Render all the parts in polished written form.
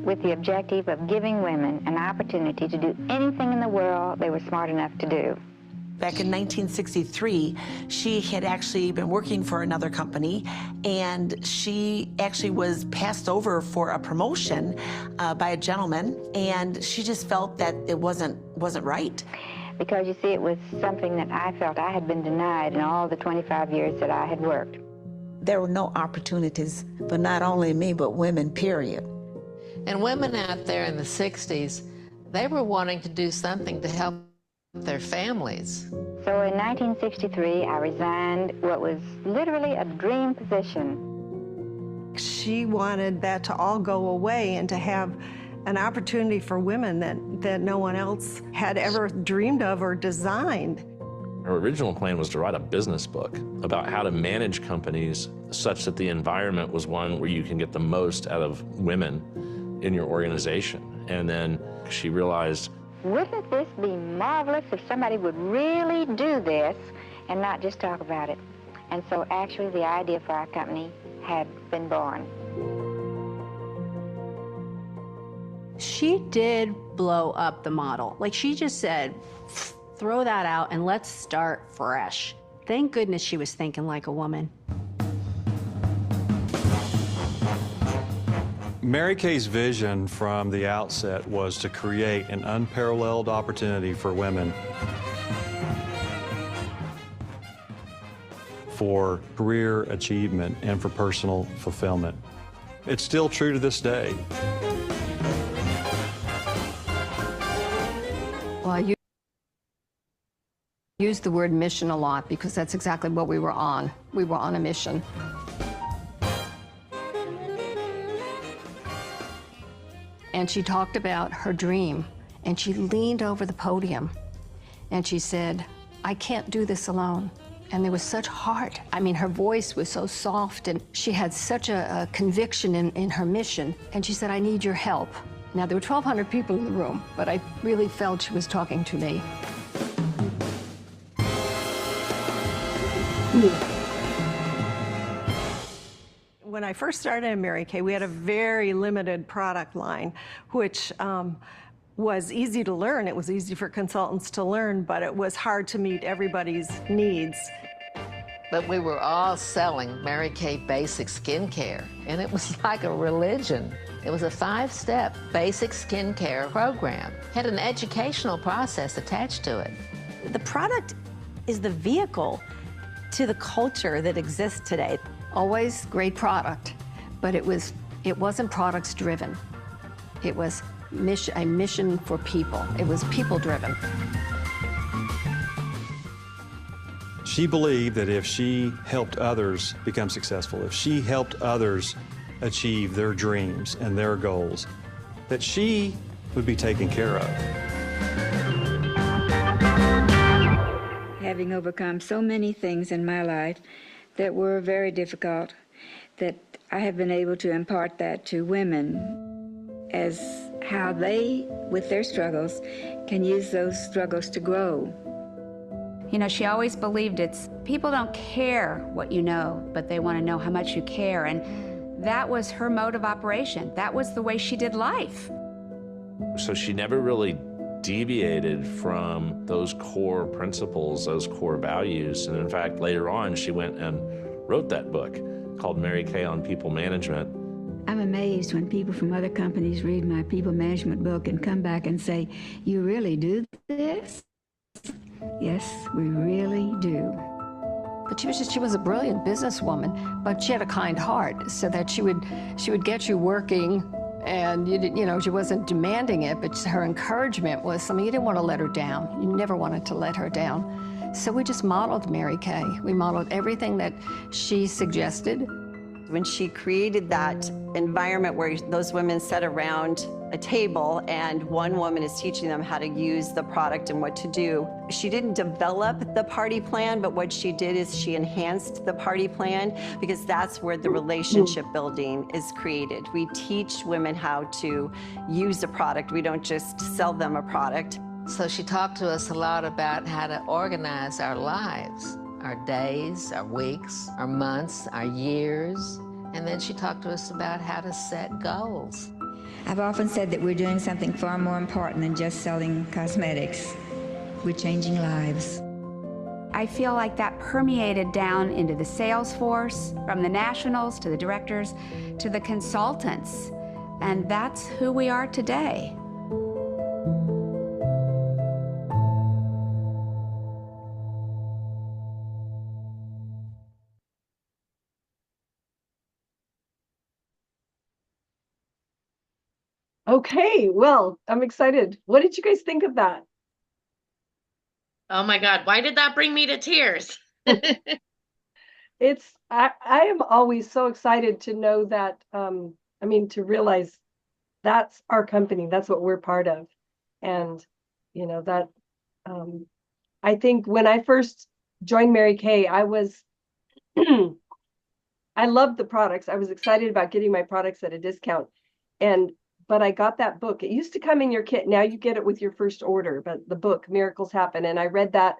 with the objective of giving women an opportunity to do anything in the world they were smart enough to do. Back in 1963, she had actually been working for another company, and she actually was passed over for a promotion by a gentleman, and she just felt that it wasn't right. Because, you see, it was something that I felt I had been denied in all the 25 years that I had worked. There were no opportunities for not only me, but women, period. And women out there in the 60s, they were wanting to do something to help their families. So in 1963, I resigned what was literally a dream position. She wanted that to all go away and to have an opportunity for women that no one else had ever dreamed of or designed. Her original plan was to write a business book about how to manage companies such that the environment was one where you can get the most out of women in your organization. And then she realized, wouldn't this be marvelous if somebody would really do this and not just talk about it? And so actually the idea for our company had been born. She did blow up the model. Like, she just said, throw that out and let's start fresh. Thank goodness she was thinking like a woman. Mary Kay's vision from the outset was to create an unparalleled opportunity for women for career achievement and for personal fulfillment. It's still true to this day. Well, I use the word mission a lot because that's exactly what we were on. We were on a mission. And she talked about her dream, and she leaned over the podium, and she said, I can't do this alone. And there was such heart. I mean, her voice was so soft, and she had such a conviction in her mission. And she said, I need your help. Now, there were 1,200 people in the room, but I really felt she was talking to me. When I first started in Mary Kay, we had a very limited product line, which was easy to learn. It was easy for consultants to learn, but it was hard to meet everybody's needs. But we were all selling Mary Kay basic skincare, and it was like a religion. It was a 5-step basic skincare program. It had an educational process attached to it. The product is the vehicle to the culture that exists today. Always great product, but it wasn't products driven. It was a mission for people. It was people driven. She believed that if she helped others become successful, if she helped others achieve their dreams and their goals, that she would be taken care of. Having overcome so many things in my life that were very difficult, that I have been able to impart that to women as how they, with their struggles, can use those struggles to grow. You know, she always believed people don't care what you know, but they want to know how much you care. And that was her mode of operation. That was the way she did life. so she never really deviated from those core principles, those core values. And in fact, later on, she went and wrote that book called Mary Kay on People Management. I'm amazed when people from other companies read my people management book and come back and say, "You really do this?" Yes, we really do. But she was a brilliant businesswoman, but she had a kind heart, so that she would get you working, and she wasn't demanding it, but her encouragement was something. You didn't want to let her down. You never wanted to let her down. So we just modeled Mary Kay. We modeled everything that she suggested. When she created that environment where those women sat around a table and one woman is teaching them how to use the product and what to do, she didn't develop the party plan, but what she did is she enhanced the party plan, because that's where the relationship building is created. We teach women how to use a product. We don't just sell them a product. So she talked to us a lot about how to organize our lives. Our days, our weeks, our months, our years. And then she talked to us about how to set goals. I've often said that we're doing something far more important than just selling cosmetics. We're changing lives. I feel like that permeated down into the sales force, from the nationals to the directors to the consultants, and that's who we are today. Okay, well, I'm excited. What did you guys think of that? Oh my God, why did that bring me to tears? I am always so excited to know that, to realize that's our company, that's what we're part of. And, that, I think when I first joined Mary Kay, I was, I loved the products. I was excited about getting my products at a discount. But I got that book. It used to come in your kit. Now you get it with your first order, but the book, Miracles Happen. And I read that,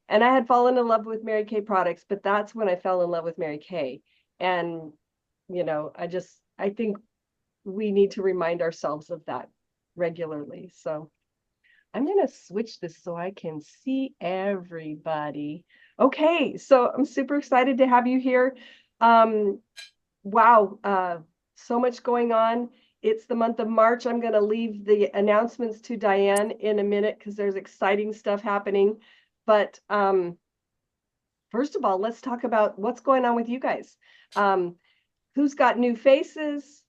and I had fallen in love with Mary Kay products, but that's when I fell in love with Mary Kay. And, I think we need to remind ourselves of that regularly. So I'm going to switch this so I can see everybody. Okay, so I'm super excited to have you here. Wow, so much going on. It's the month of March. I'm going to leave the announcements to Diane in a minute because there's exciting stuff happening. But first of all, let's talk about what's going on with you guys. Who's got new faces?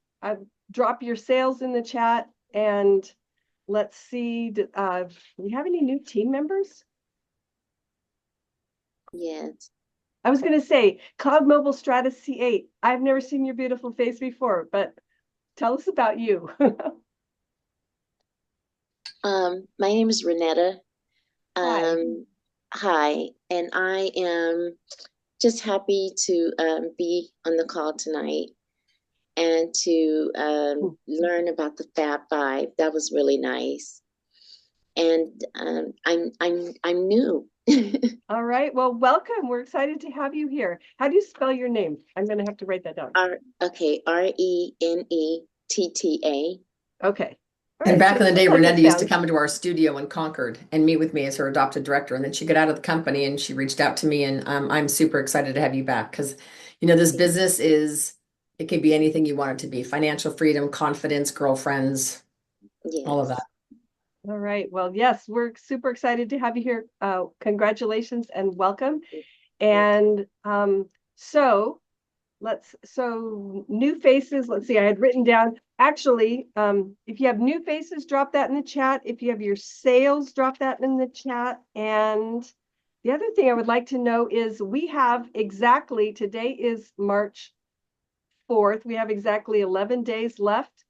Drop your sales in the chat, and let's see. Do we have any new team members? Yes. I was going to say Cloud Mobile Stratus C8. I've never seen your beautiful face before, but tell us about you. My name is Renetta. Hi, and I am just happy to be on the call tonight and to learn about the Fab Five. That was really nice, and I'm new. All right. Well, welcome. We're excited to have you here. How do you spell your name? I'm going to have to write that down. Renetta. Okay. And back in the day, Renetta used to come into our studio in Concord and meet with me as her adopted director. And then she got out of the company and she reached out to me. And I'm super excited to have you back because, this business it can be anything you want it to be. Financial freedom, confidence, girlfriends, all of that. All right. Well, yes, we're super excited to have you here. Congratulations and welcome. And so new faces. Let's see, I had written down, actually, if you have new faces, drop that in the chat. If you have your sales, drop that in the chat. And the other thing I would like to know is we have today is March 4th. We have exactly 11 days left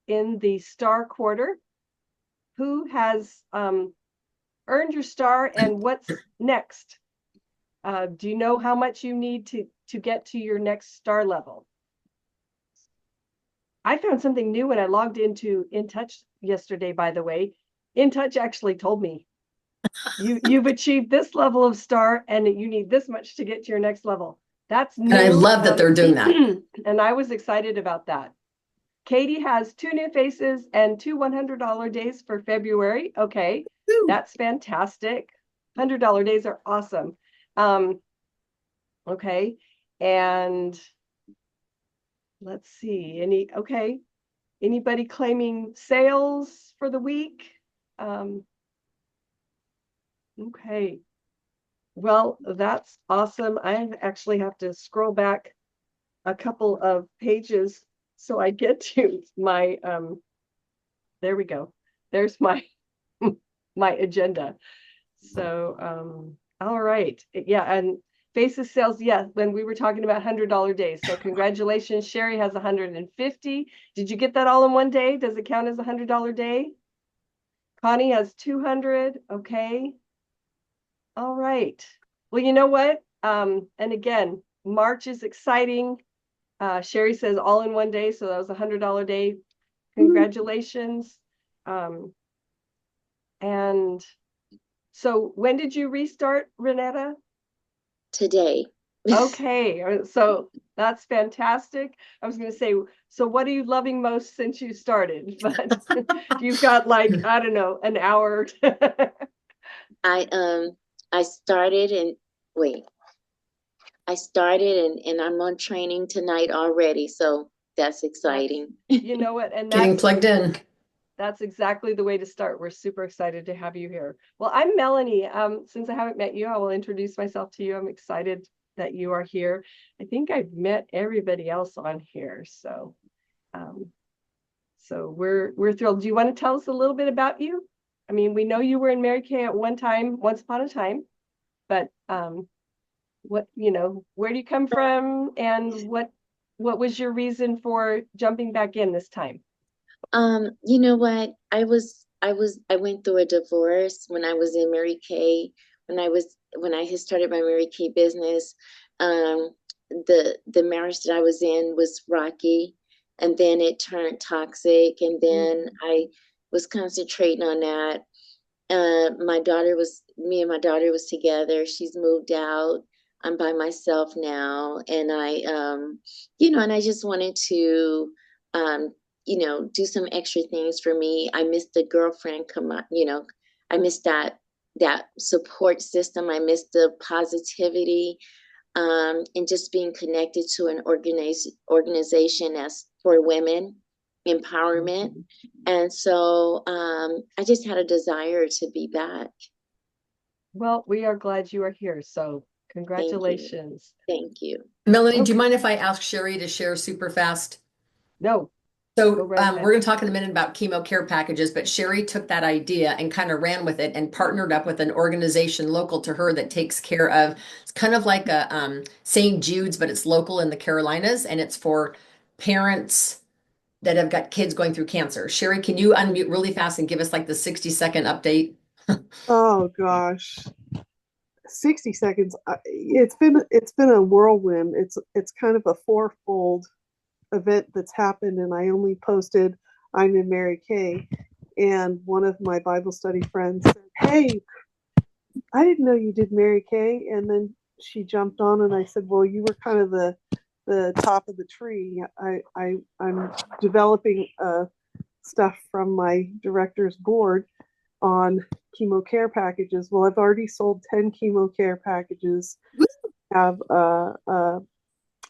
in the star quarter. Who has earned your star and what's next? Do you know how much you need to get to your next star level? I found something new when I logged into InTouch yesterday, by the way. InTouch actually told me you've achieved this level of star and you need this much to get to your next level. That's new. And I love that they're doing that. And I was excited about that. Katie has 2 new faces and 2 $100 days for February. Okay, that's fantastic. $100 days are awesome. Okay, and let's see. Anybody claiming sales for the week? Okay, well, that's awesome. I actually have to scroll back a couple of pages so I get to my, there we go. There's my, my agenda. So, all right. Yeah. And faces sales. Yeah. When we were talking about $100 days. So congratulations. Sherry has 150. Did you get that all in one day? Does it count as a $100 day? Connie has 200. Okay. All right. Well, you know what? And again, March is exciting. Sherry says all in one day, so that was a $100 day. Congratulations. And so when did you restart, Renetta? Today. Okay, so that's fantastic. I was going to say, so what are you loving most since you started? But you've got like, I don't know, an hour. I started and wait, I started and I'm on training tonight already, so that's exciting. You know what? And Getting that's plugged in. That's exactly the way to start. We're super excited to have you here. Well, I'm Melanie. Since I haven't met you, I will introduce myself to you. I'm excited that you are here. I think I've met everybody else on here, so um, we're thrilled. Do you want to tell us a little bit about you? I mean, we know you were in Mary Kay at one time, once upon a time, but what, where do you come from, and what was your reason for jumping back in this time? You know what? I went through a divorce when I was in Mary Kay. When I had started my Mary Kay business, the marriage that I was in was rocky, and then it turned toxic, and then I was concentrating on that. Me and my daughter was together. She's moved out. I'm by myself now, and and I just wanted to, um, do some extra things for me. I missed the girlfriend come up, I missed that support system. I missed the positivity, and just being connected to an organization as for women empowerment. And so I just had a desire to be back. Well, we are glad you are here. So congratulations. Thank you. Melanie, do you mind if I ask Sherry to share super fast? No. So we're going to talk in a minute about chemo care packages, but Sherry took that idea and kind of ran with it and partnered up with an organization local to her that takes care of, it's kind of like a St. Jude's, but it's local in the Carolinas, and it's for parents that have got kids going through cancer. Sherry, can you unmute really fast and give us like the 60-second update? Oh gosh, 60 seconds. It's been a whirlwind. It's kind of a fourfold event that's happened, and I only posted I'm in Mary Kay, and one of my Bible study friends said, "Hey, I didn't know you did Mary Kay," and then she jumped on, and I said, "Well, you were kind of the top of the tree. I'm developing stuff from my director's board on chemo care packages. Well, I've already sold 10 chemo care packages. Have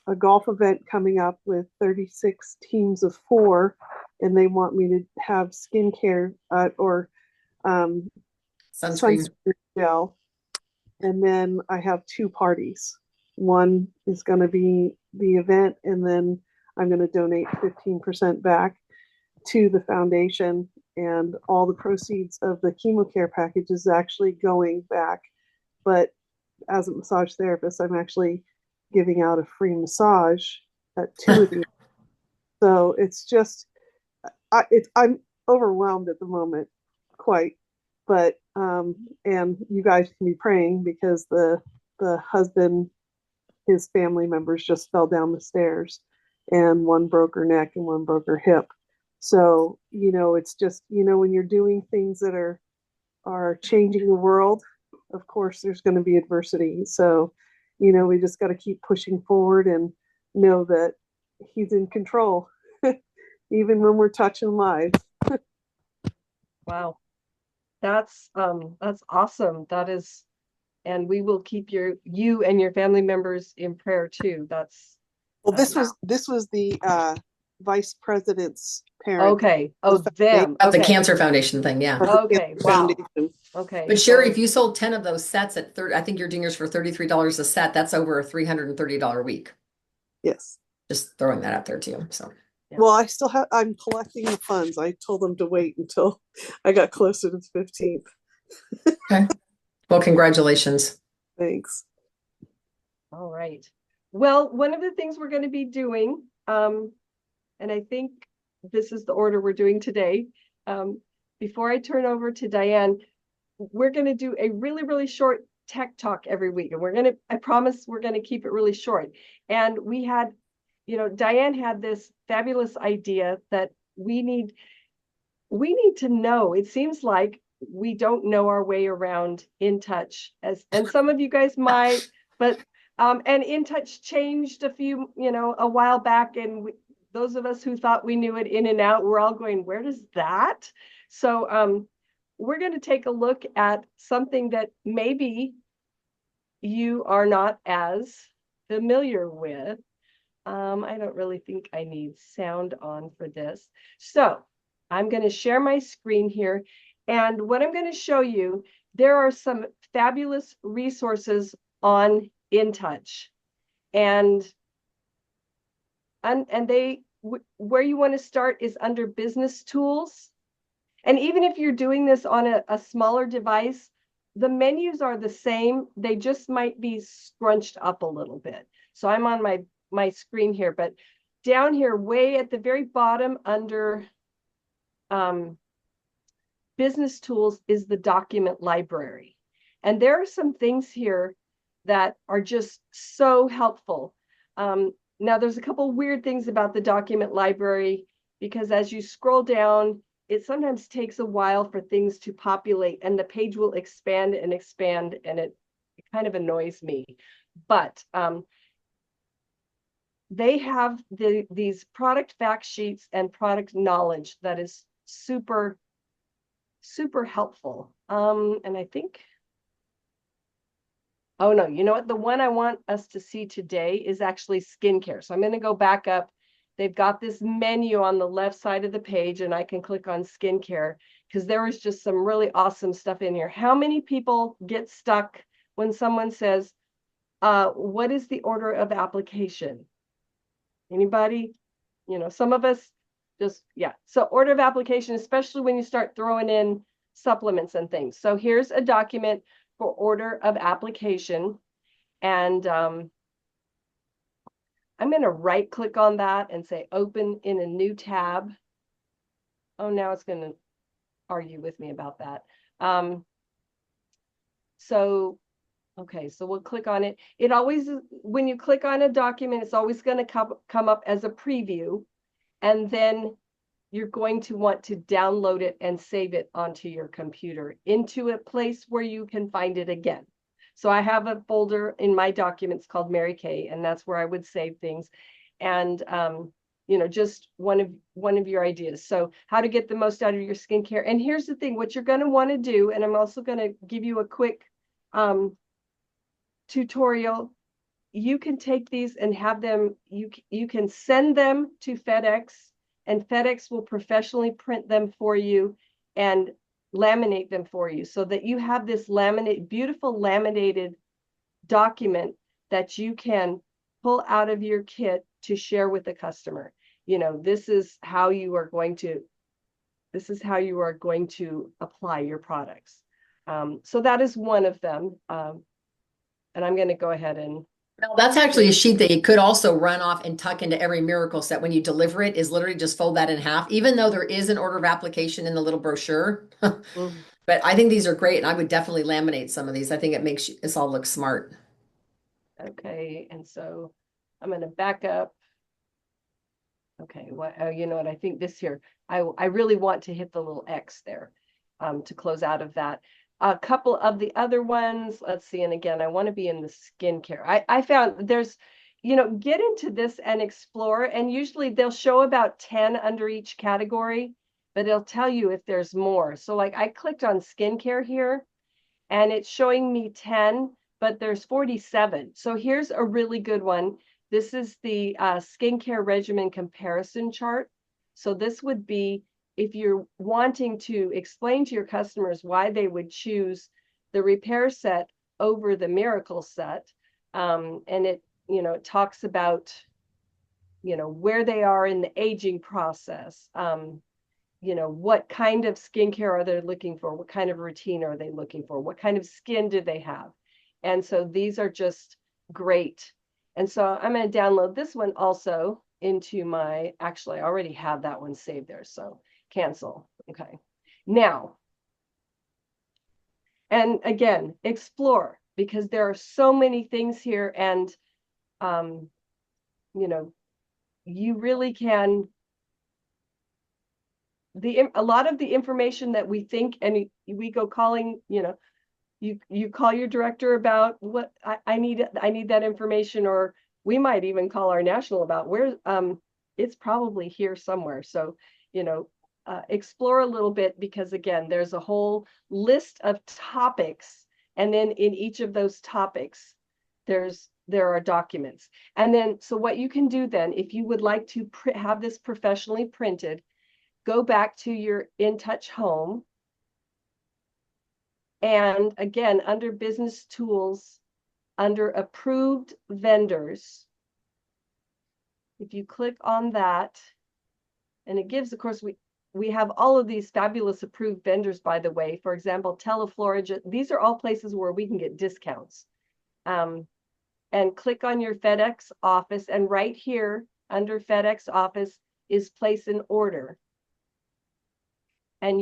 a golf event coming up with 36 teams of 4, and they want me to have skincare or sunscreen gel. And then I have 2 parties. One is going to be the event, and then I'm going to donate 15% back to the foundation, and all the proceeds of the chemo care package is actually going back. But as a massage therapist, I'm actually giving out a free massage at 2 of these. So it's just, I'm overwhelmed at the moment, quite. But and you guys can be praying, because the husband, his family members just fell down the stairs, and one broke her neck and one broke her hip. So, it's just, when you're doing things that are changing the world, of course, there's going to be adversity. So, we just got to keep pushing forward and know that he's in control, even when we're touching lives. Wow. That's awesome. That is, and we will keep you and your family members in prayer too. That's well, this was the vice president's parent. Okay. Oh, them. About the Cancer Foundation thing, yeah. Okay. Wow. Okay. But Sherry, if you sold 10 of those sets at I think you're doing yours for $33 a set, that's over a $330 week. Yes. Just throwing that out there too. So. Well, I'm collecting the funds. I told them to wait until I got closer to the 15th. Okay. Well, congratulations. Thanks. All right. Well, one of the things we're going to be doing, and I think this is the order we're doing today. Before I turn over to Diane, we're going to do a really, really short tech talk every week. And I promise we're going to keep it really short. And we had, Diane had this fabulous idea that we need to know. It seems like we don't know our way around In Touch, and some of you guys might, but And In Touch changed a while back, and those of us who thought we knew it in and out, we're all going, where does that? So we're going to take a look at something that maybe you are not as familiar with. I don't really think I need sound on for this. So I'm going to share my screen here. And what I'm going to show you, there are some fabulous resources on In Touch. And where you want to start is under business tools. And even if you're doing this on a smaller device, the menus are the same. They just might be scrunched up a little bit. So I'm on my screen here, but down here, way at the very bottom under business tools is the document library. And there are some things here that are just so helpful. Now, there's a couple weird things about the document library, because as you scroll down, it sometimes takes a while for things to populate, and the page will expand and expand, and it kind of annoys me. But they have these product fact sheets and product knowledge that is super, super helpful. And I think, oh no, you know what? The one I want us to see today is actually skincare. So I'm going to go back up. They've got this menu on the left side of the page, and I can click on skincare because there was just some really awesome stuff in here. How many people get stuck when someone says, what is the order of application? Anybody? Some of us just, yeah. So order of application, especially when you start throwing in supplements and things. So here's a document for order of application. And I'm going to right click on that and say open in a new tab. Oh, now it's going to argue with me about that. Okay, so we'll click on it. It always, when you click on a document, it's always going to come up as a preview. And then you're going to want to download it and save it onto your computer into a place where you can find it again. So I have a folder in my documents called Mary Kay, and that's where I would save things. And just one of your ideas. So how to get the most out of your skincare. And here's the thing, what you're going to want to do, and I'm also going to give you a quick tutorial. You can take these and have them, you can send them to FedEx, and FedEx will professionally print them for you and laminate them for you so that you have this beautiful laminated document that you can pull out of your kit to share with the customer. This is how you are going to apply your products. So that is one of them. And I'm going to go ahead and well, that's actually a sheet that you could also run off and tuck into every miracle set when you deliver it, is literally just fold that in half, even though there is an order of application in the little brochure. But I think these are great, and I would definitely laminate some of these. I think it makes us all look smart. Okay, and so I'm going to back up. Okay, you know what? I think this here, I really want to hit the little X there to close out of that. A couple of the other ones, let's see, and again, I want to be in the skincare. I found there's, get into this and explore, and usually they'll show about 10 under each category, but it'll tell you if there's more. So like I clicked on skincare here, and it's showing me 10, but there's 47. So here's a really good one. This is the skincare regimen comparison chart. So this would be if you're wanting to explain to your customers why they would choose the repair set over the miracle set. And it, it talks about, where they are in the aging process. What kind of skincare are they looking for? What kind of routine are they looking for? What kind of skin do they have? And so these are just great. And so I'm going to download this one also into actually, I already have that one saved there. So cancel. Okay. Now, and again, explore, because there are so many things here, and, you really can, a lot of the information that we think and we go calling, you call your director about what I need that information, or we might even call our national about where it's probably here somewhere. So, explore a little bit, because again, there's a whole list of topics, and then in each of those topics, there are documents. And then, so what you can do then, if you would like to have this professionally printed, go back to your InTouch home. And again, under business tools, under approved vendors, if you click on that, and it gives, of course, we have all of these fabulous approved vendors, by the way. For example, Teleflora, these are all places where we can get discounts. And click on your FedEx office, and right here under FedEx office is place an order. And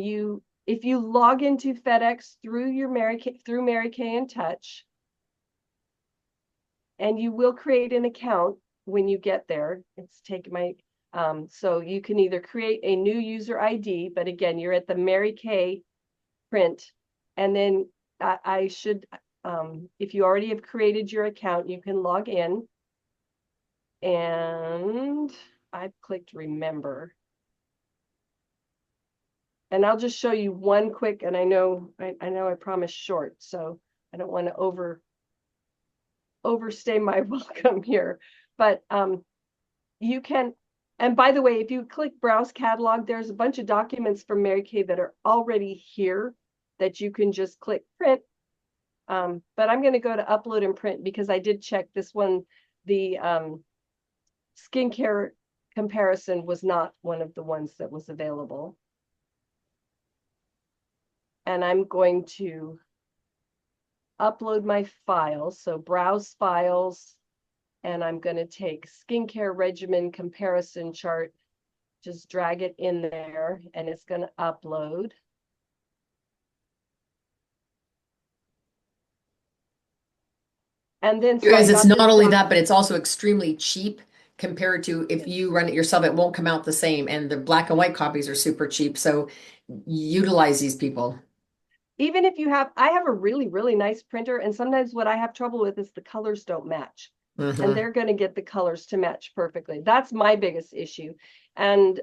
if you log into FedEx through Mary Kay InTouch, and you will create an account when you get there. It's take my so you can either create a new user ID, but again, you're at the Mary Kay print, and then I should if you already have created your account, you can log in. And I've clicked remember. And I'll just show you one quick, and I know I promised short, so I don't want to overstay my welcome here. But you can, and by the way, if you click browse catalog, there's a bunch of documents from Mary Kay that are already here that you can just click print. But I'm going to go to upload and print, because I did check this one. The skincare comparison was not one of the ones that was available. And I'm going to upload my files. So browse files, and I'm going to take skincare regimen comparison chart, just drag it in there, and it's going to upload. And then, you guys, it's not only that, but it's also extremely cheap compared to if you run it yourself. It won't come out the same, and the black and white copies are super cheap. So utilize these people. Even if you have, I have a really, really nice printer, and sometimes what I have trouble with is the colors don't match. And they're going to get the colors to match perfectly. That's my biggest issue. And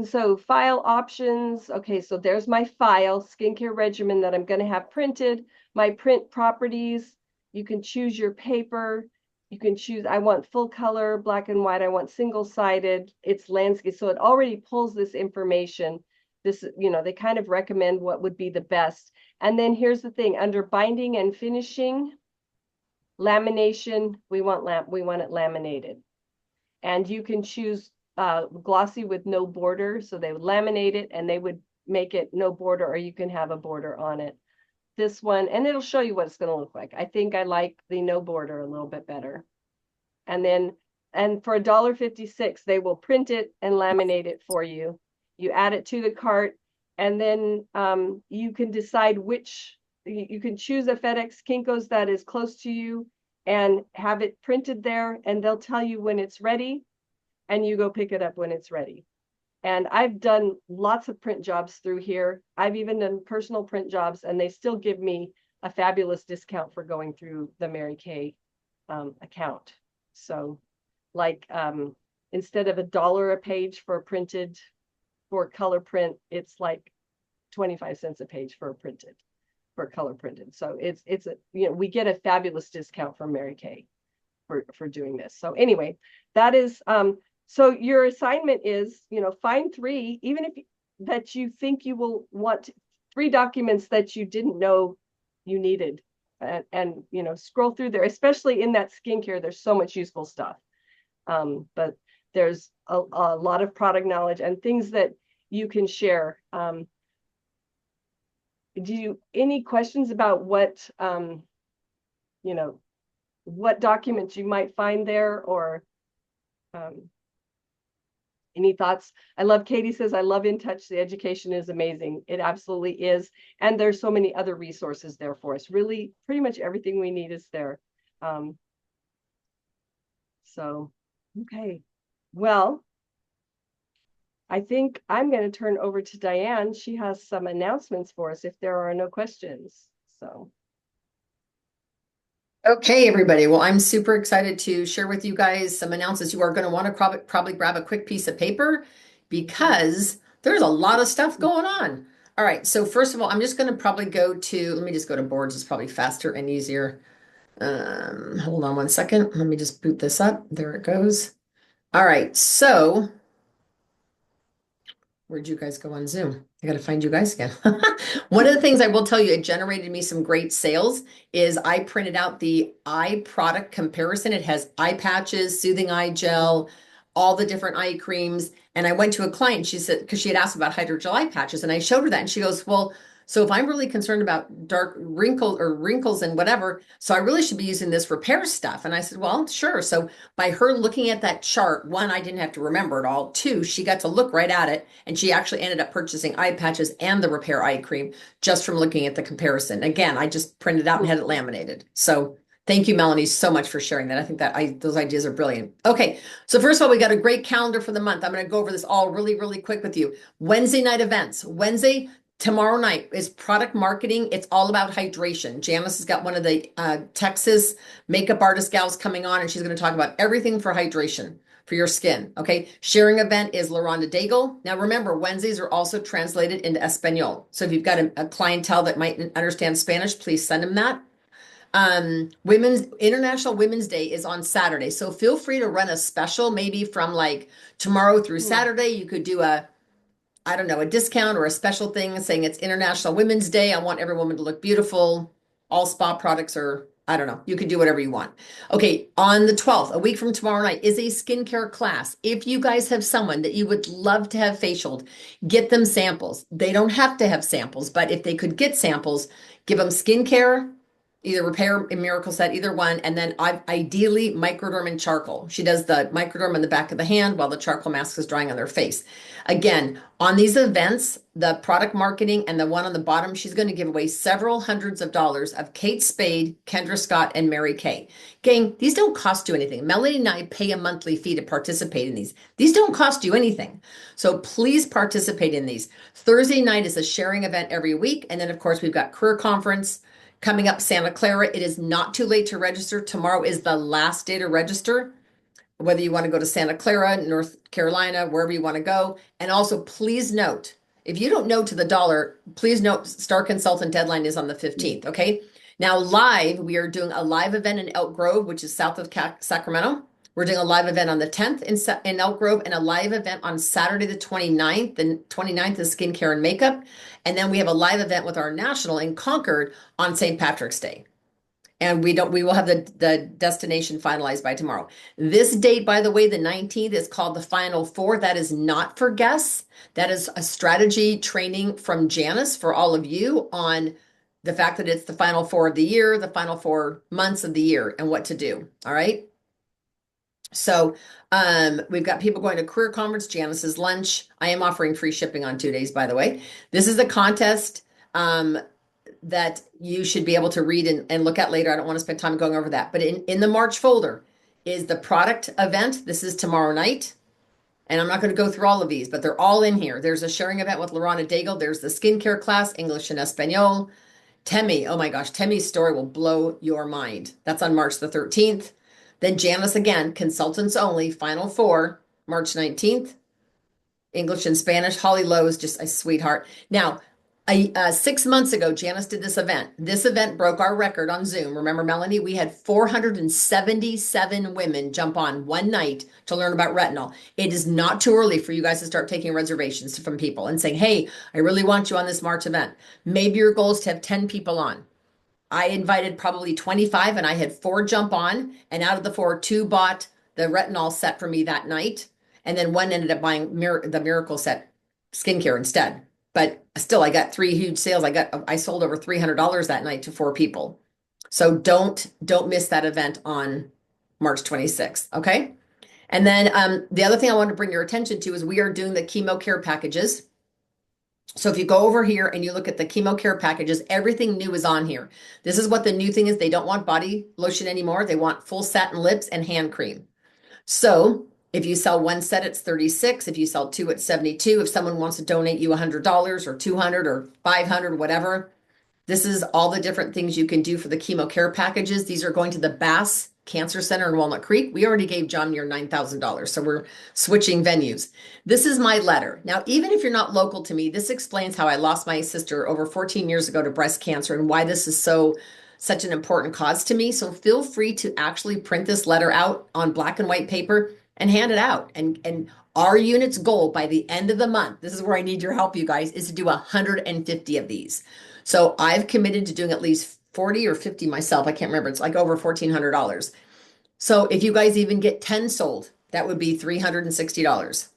so file options. Okay, so there's my file, skincare regimen that I'm going to have printed. My print properties. You can choose your paper. You can choose, I want full color, black and white. I want single-sided. It's landscape. So it already pulls this information. This, they kind of recommend what would be the best. And then here's the thing, under binding and finishing, lamination, we want it laminated. And you can choose glossy with no border. So they would laminate it and they would make it no border, or you can have a border on it. This one, and it'll show you what it's going to look like. I think I like the no border a little bit better. And then, and for $1.56, they will print it and laminate it for you. You add it to the cart, and then you can decide you can choose a FedEx Kinko's that is close to you and have it printed there, and they'll tell you when it's ready, and you go pick it up when it's ready. And I've done lots of print jobs through here. I've even done personal print jobs, and they still give me a fabulous discount for going through the Mary Kay account. So like instead of $1 a page for color print, it's like 25 cents a page for color printed. So we get a fabulous discount from Mary Kay for doing this. So anyway, that is so your assignment is, find 3, even if that you think you will want 3 documents that you didn't know you needed, and scroll through there, especially in that skincare. There's so much useful stuff, but there's a lot of product knowledge and things that you can share. Any questions about what what documents you might find there, or any thoughts? I love, Katie says, I love InTouch. The education is amazing. It absolutely is. And there's so many other resources there for us. Really, pretty much everything we need is there. So, okay. Well, I think I'm going to turn over to Diane. She has some announcements for us if there are no questions. So. Okay, everybody. Well, I'm super excited to share with you guys some announcements. You are going to want to probably grab a quick piece of paper because there's a lot of stuff going on. All right. So first of all, I'm just going to probably let me just go to boards. It's probably faster and easier. Hold on one second. Let me just boot this up. There it goes. All right. So where'd you guys go on Zoom? I got to find you guys again. One of the things I will tell you, it generated me some great sales is I printed out the eye product comparison. It has eye patches, soothing eye gel, all the different eye creams. And I went to a client, she said, because she had asked about hydrogel eye patches, and I showed her that. And she goes, well, so if I'm really concerned about dark wrinkles and whatever, so I really should be using this repair stuff. And I said, well, sure. So by her looking at that chart, one, I didn't have to remember it all. Two, she got to look right at it. And she actually ended up purchasing eye patches and the repair eye cream just from looking at the comparison. Again, I just printed it out and had it laminated. So thank you, Melanie, so much for sharing that. I think that those ideas are brilliant. Okay, so first of all, we got a great calendar for the month. I'm going to go over this all really, really quick with you. Wednesday night events. Tomorrow night is product marketing. It's all about hydration. Janice has got one of the Texas makeup artist gals coming on, and she's going to talk about everything for hydration for your skin. Okay. Sharing event is LaRonda Daigle. Now remember, Wednesdays are also translated into Espanol. So if you've got a clientele that might understand Spanish, please send them that. International Women's Day is on Saturday. So feel free to run a special, maybe from like tomorrow through Saturday. You could do a discount or a special thing saying it's International Women's Day. I want every woman to look beautiful. All spa products are, you can do whatever you want. Okay, on the 12th, a week from tomorrow night, is a skincare class. If you guys have someone that you would love to have facialed, get them samples. They don't have to have samples, but if they could get samples, give them skincare, either repair and miracle set, either one, and then ideally microderm and charcoal. She does the microderm on the back of the hand while the charcoal mask is drying on their face. Again, on these events, the product marketing and the one on the bottom, she's going to give away several hundreds of dollars of Kate Spade, Kendra Scott, and Mary Kay. Gang, these don't cost you anything. Melanie and I pay a monthly fee to participate in these. These don't cost you anything. So please participate in these. Thursday night is a sharing event every week. And then, of course, we've got career conference coming up, Santa Clara. It is not too late to register. Tomorrow is the last day to register, whether you want to go to Santa Clara, North Carolina, wherever you want to go. And also, please note, if you don't know to the dollar, please note Star Consultant deadline is on the 15th, okay? Now, we are doing a live event in Elk Grove, which is south of Sacramento. We're doing a live event on the 10th in Elk Grove and a live event on Saturday the 29th. The 29th is skincare and makeup. And then we have a live event with our national in Concord on St. Patrick's Day. And we will have the destination finalized by tomorrow. This date, by the way, the 19th, is called the Final Four. That is not for guests. That is a strategy training from Janice for all of you on the fact that it's the final four of the year, the final 4 months of the year, and what to do. All right. So we've got people going to career conference, Janice's lunch. I am offering free shipping on 2 days, by the way. This is a contest that you should be able to read and look at later. I don't want to spend time going over that. But in the March folder is the product event. This is tomorrow night. And I'm not going to go through all of these, but they're all in here. There's a sharing event with LaRonda Daigle. There's the skincare class, English and Espanol. Temi, oh my gosh, Temi's story will blow your mind. That's on March the 13th. Then Janice again, consultants only, Final Four, March 19th. English and Spanish. Holly Lowe is just a sweetheart. Now, 6 months ago, Janice did this event. This event broke our record on Zoom. Remember, Melanie, we had 477 women jump on one night to learn about retinol. It is not too early for you guys to start taking reservations from people and saying, hey, I really want you on this March event. Maybe your goal is to have 10 people on. I invited probably 25 and I had 4 jump on, and out of the 4, 2 bought the retinol set for me that night. And then 1 ended up buying the Miracle Set skincare instead. But still, I got 3 huge sales. I sold over $300 that night to 4 people. So don't miss that event on March 26th. Okay. And then the other thing I want to bring your attention to is we are doing the chemo care packages. So if you go over here and you look at the chemo care packages, everything new is on here. This is what the new thing is. They don't want body lotion anymore. They want full satin lips and hand cream. So if you sell 1 set, it's $36. If you sell 2, it's $72. If someone wants to donate you $100 or $200 or $500, whatever, This is all the different things you can do for the chemo care packages. These are going to the Bass Cancer Center in Walnut Creek. We already gave John Muir $9,000, so we're switching venues. This is my letter. Now, even if you're not local to me, this explains how I lost my sister over 14 years ago to breast cancer and why this is such an important cause to me. So feel free to actually print this letter out on black and white paper and hand it out. And our unit's goal by the end of the month, this is where I need your help, you guys, is to do 150 of these. So I've committed to doing at least 40 or 50 myself. I can't remember. It's like over $1,400. So if you guys even get 10 sold, that would be $360.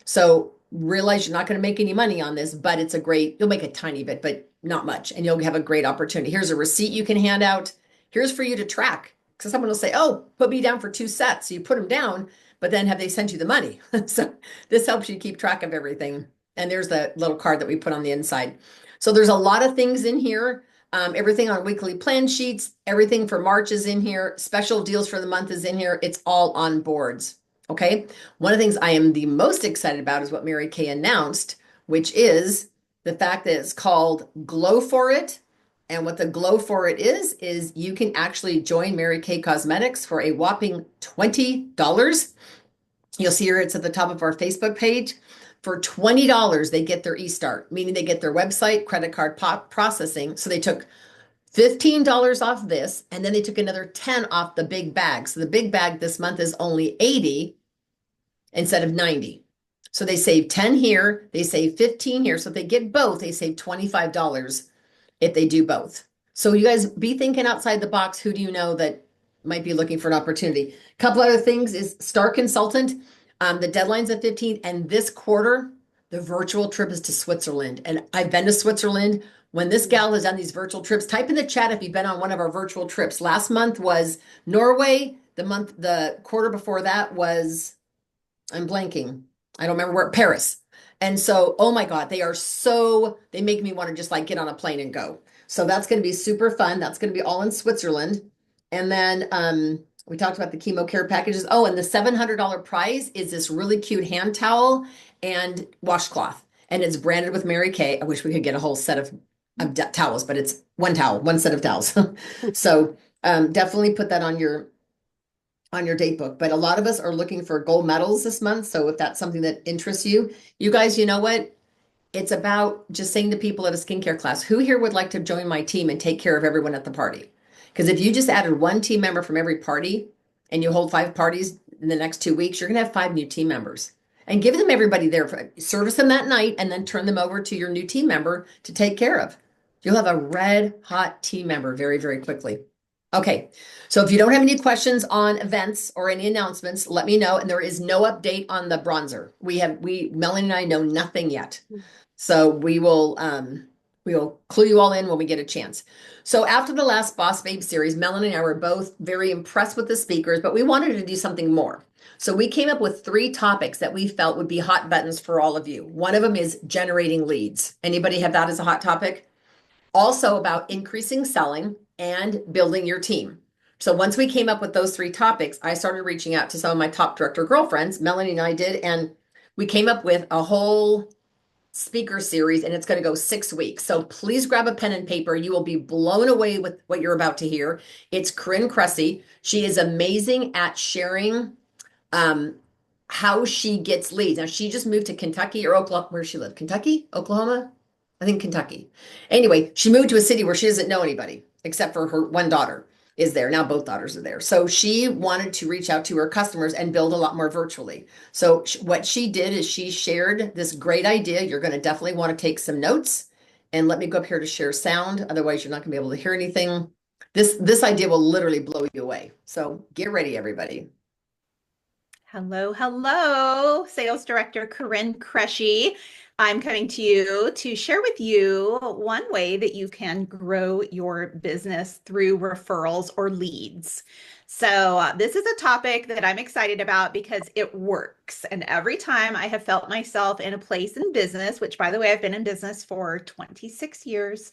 So realize you're not going to make any money on this, but you'll make a tiny bit, but not much. And you'll have a great opportunity. Here's a receipt you can hand out. Here's for you to track. Because someone will say, oh, put me down for 2 sets. So you put them down, but then have they sent you the money? So this helps you keep track of everything. And there's the little card that we put on the inside. So there's a lot of things in here. Everything on weekly plan sheets, everything for March is in here. Special deals for the month is in here. It's all on boards. Okay. One of the things I am the most excited about is what Mary Kay announced, which is the fact that it's called Glow for It. And what the Glow for It is you can actually join Mary Kay Cosmetics for a whopping $20. You'll see here it's at the top of our Facebook page. For $20, they get their e-start, meaning they get their website, credit card processing. So they took $15 off this, and then they took another 10 off the big bag. So the big bag this month is only 80 instead of 90. So they save 10 here, they save 15 here. So if they get both, they save $25 if they do both. So you guys be thinking outside the box. Who do you know that might be looking for an opportunity? A couple other things is Star Consultant. The deadline's the 15th, and this quarter, the virtual trip is to Switzerland. And I've been to Switzerland. When this gal has done these virtual trips, type in the chat if you've been on one of our virtual trips. Last month was Norway. The quarter before that was, I'm blanking. I don't remember where, Paris. And so, oh my God, they make me want to just like get on a plane and go. So that's going to be super fun. That's going to be all in Switzerland. And then, we talked about the chemo care packages. Oh, and the $700 prize is this really cute hand towel and washcloth. And it's branded with Mary Kay. I wish we could get a whole set of towels, but it's one towel, one set of towels. So definitely put that on your date book. But a lot of us are looking for gold medals this month. So if that's something that interests you, you guys, you know what? It's about just saying to people at a skincare class, who here would like to join my team and take care of everyone at the party? Because if you just added one team member from every party and you hold 5 parties in the next 2 weeks, you're going to have 5 new team members. And give them everybody there, service them that night, and then turn them over to your new team member to take care of. You'll have a red hot team member very, very quickly. Okay, so if you don't have any questions on events or any announcements, let me know. And there is no update on the bronzer. Melanie and I know nothing yet. So we will clue you all in when we get a chance. So after the last Boss Babe series, Melanie and I were both very impressed with the speakers, but we wanted to do something more. So we came up with 3 topics that we felt would be hot buttons for all of you. One of them is generating leads. Anybody have that as a hot topic? Also about increasing selling and building your team. So once we came up with those 3 topics, I started reaching out to some of my top director girlfriends, Melanie and I did, and we came up with a whole speaker series, and it's going to go 6 weeks. So please grab a pen and paper. You will be blown away with what you're about to hear. It's Corrin Cressy. She is amazing at sharing how she gets leads. Now, she just moved to Kentucky or Oklahoma. Where does she live? Kentucky? Oklahoma? I think Kentucky. Anyway, she moved to a city where she doesn't know anybody except for her one daughter is there. Now both daughters are there. So she wanted to reach out to her customers and build a lot more virtually. So what she did is she shared this great idea. You're going to definitely want to take some notes, and let me go up here to share sound. Otherwise, you're not going to be able to hear anything. This idea will literally blow you away. So get ready, everybody. Hello, hello, Sales Director Corrin Cressy. I'm coming to you to share with you one way that you can grow your business through referrals or leads. So this is a topic that I'm excited about because it works. And every time I have felt myself in a place in business, which by the way, I've been in business for 26 years,